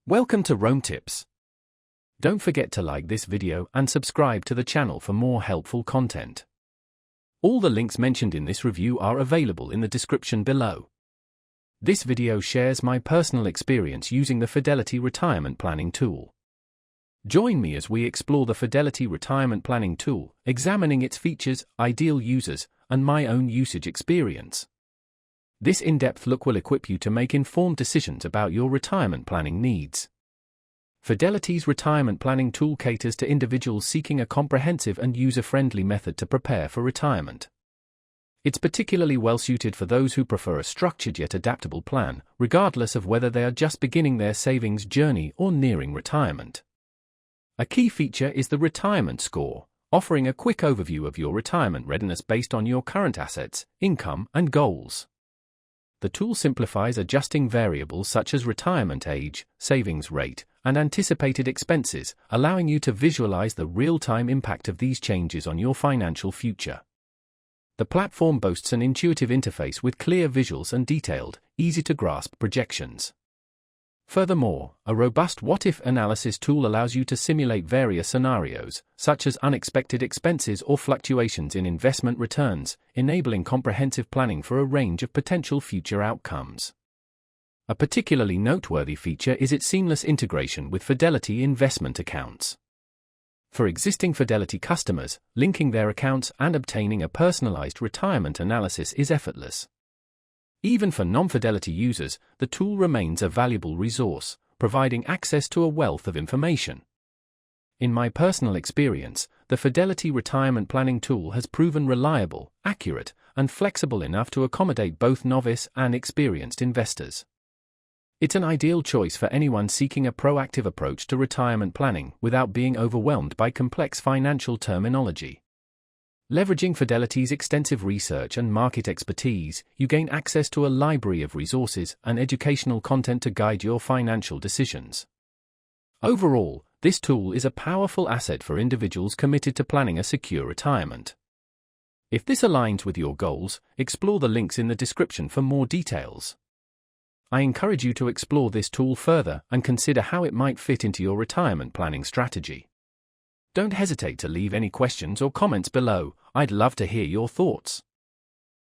Welcome to Rome Tips. Don't forget to like this video and subscribe to the channel for more helpful content. All the links mentioned in this review are available in the description below. This video shares my personal experience using the Fidelity retirement planning tool. Join me as we explore the Fidelity retirement planning tool, examining its features, ideal users, and my own usage experience. This in-depth look will equip you to make informed decisions about your retirement planning needs. Fidelity's retirement planning tool caters to individuals seeking a comprehensive and user-friendly method to prepare for retirement. It's particularly well-suited for those who prefer a structured yet adaptable plan, regardless of whether they are just beginning their savings journey or nearing retirement. A key feature is the retirement score, offering a quick overview of your retirement readiness based on your current assets, income, and goals. The tool simplifies adjusting variables such as retirement age, savings rate, and anticipated expenses, allowing you to visualize the real-time impact of these changes on your financial future. The platform boasts an intuitive interface with clear visuals and detailed, easy-to-grasp projections. Furthermore, a robust what-if analysis tool allows you to simulate various scenarios, such as unexpected expenses or fluctuations in investment returns, enabling comprehensive planning for a range of potential future outcomes. A particularly noteworthy feature is its seamless integration with Fidelity investment accounts. For existing Fidelity customers, linking their accounts and obtaining a personalized retirement analysis is effortless. Even for non-Fidelity users, the tool remains a valuable resource, providing access to a wealth of information. In my personal experience, the Fidelity retirement planning tool has proven reliable, accurate, and flexible enough to accommodate both novice and experienced investors. It's an ideal choice for anyone seeking a proactive approach to retirement planning without being overwhelmed by complex financial terminology. Leveraging Fidelity's extensive research and market expertise, you gain access to a library of resources and educational content to guide your financial decisions. Overall, this tool is a powerful asset for individuals committed to planning a secure retirement. If this aligns with your goals, explore the links in the description for more details. I encourage you to explore this tool further and consider how it might fit into your retirement planning strategy. Don't hesitate to leave any questions or comments below. I'd love to hear your thoughts.